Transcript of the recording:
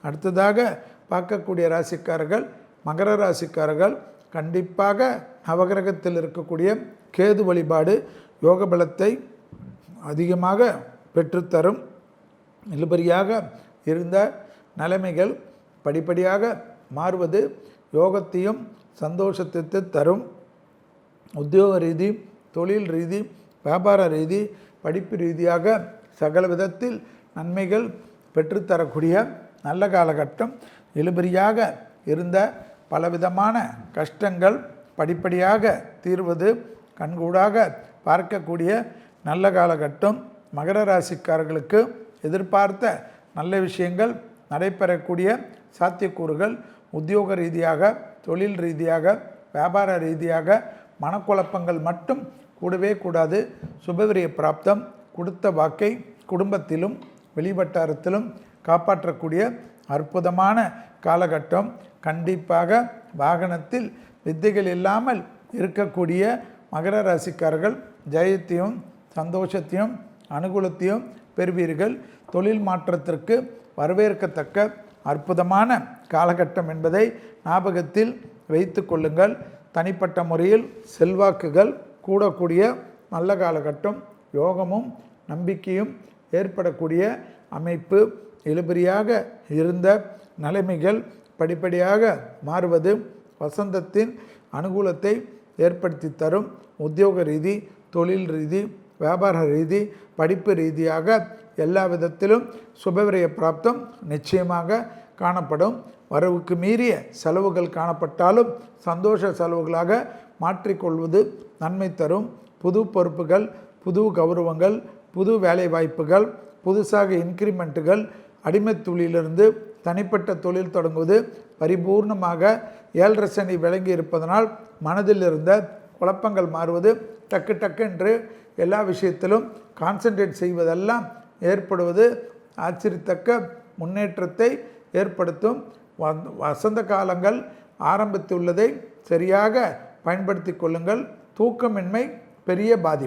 அடுத்ததாக பார்க்கக்கூடிய ராசிக்காரர்கள் மகர ராசிக்காரர்கள் கண்டிப்பாக நவகிரகத்தில் இருக்கக்கூடிய கேது வழிபாடு யோக பலத்தை அதிகமாக பெற்றுத்தரும். இழுபறியாக இருந்த நிலைமைகள் படிப்படியாக மாறுவது யோகத்தையும் சந்தோஷத்தை தரும். உத்தியோக ரீதி, தொழில் ரீதி, வியாபார ரீதி, படிப்பு ரீதியாக சகல விதத்தில் நன்மைகள் பெற்றுத்தரக்கூடிய நல்ல காலகட்டம். இழுபறியாக இருந்த பலவிதமான கஷ்டங்கள் படிப்படியாக தீர்வது கண்கூடாக பார்க்கக்கூடிய நல்ல காலகட்டம். மகர ராசிக்காரர்களுக்கு எதிர்பார்த்த நல்ல விஷயங்கள் நடைபெறக்கூடிய சாத்தியக்கூறுகள். உத்தியோக ரீதியாக, தொழில் ரீதியாக, வியாபார ரீதியாக மனக்குழப்பங்கள் மட்டும் கூடவே கூடாது. சுபவிரிய பிராப்தம், கொடுத்த வாக்கை குடும்பத்திலும் வெளிவட்டாரத்திலும் காப்பாற்றக்கூடிய அற்புதமான காலகட்டம். கண்டிப்பாக வாகனத்தில் வித்தைகள் இல்லாமல் இருக்கக்கூடிய மகர ராசிக்காரர்கள் ஜெயத்தையும் சந்தோஷத்தையும் அனுகூலத்தையும் பெறுவீர்கள். தொழில் மாற்றத்திற்கு வரவேற்கத்தக்க அற்புதமான காலகட்டம் என்பதை ஞாபகத்தில் வைத்து கொள்ளுங்கள். தனிப்பட்ட முறையில் செல்வாக்குகள் கூடக்கூடிய நல்ல காலகட்டம். யோகமும் நம்பிக்கையும் ஏற்படக்கூடிய அமைப்பு. இழுபறியாக இருந்த நிலைமைகள் படிப்படியாக மாறுவது வசந்தத்தின் அனுகூலத்தை ஏற்படுத்தி தரும். உத்தியோக ரீதி, தொழில் ரீதி, வியாபார ரீதி, படிப்பு ரீதியாக எல்லா விதத்திலும் சுபவிரய பிராப்தம் நிச்சயமாக காணப்படும். வரவுக்கு மீறிய செலவுகள் காணப்பட்டாலும் சந்தோஷ செலவுகளாக மாற்றிக்கொள்வது நன்மை தரும். புது பொறுப்புகள், புது கௌரவங்கள், புது வேலை வாய்ப்புகள், புதுசாக இன்க்ரிமெண்ட்டுகள், அடிமை தொழிலிருந்து தனிப்பட்ட தொழில் தொடங்குவது பரிபூர்ணமாக 7.5 சனி விளங்கி இருப்பதனால் மனதில் இருந்த குழப்பங்கள் மாறுவது, டக்கு டக்கு எல்லா விஷயத்திலும் கான்சன்ட்ரேட் செய்வதெல்லாம் ஏற்படுவது ஆச்சரியத்தக்க முன்னேற்றத்தை ஏற்படுத்தும். வசந்த காலங்கள் ஆரம்பித்துள்ளதை சரியாக பயன்படுத்தி கொள்ளுங்கள். தூக்கமின்மை பெரிய பாதிப்பு.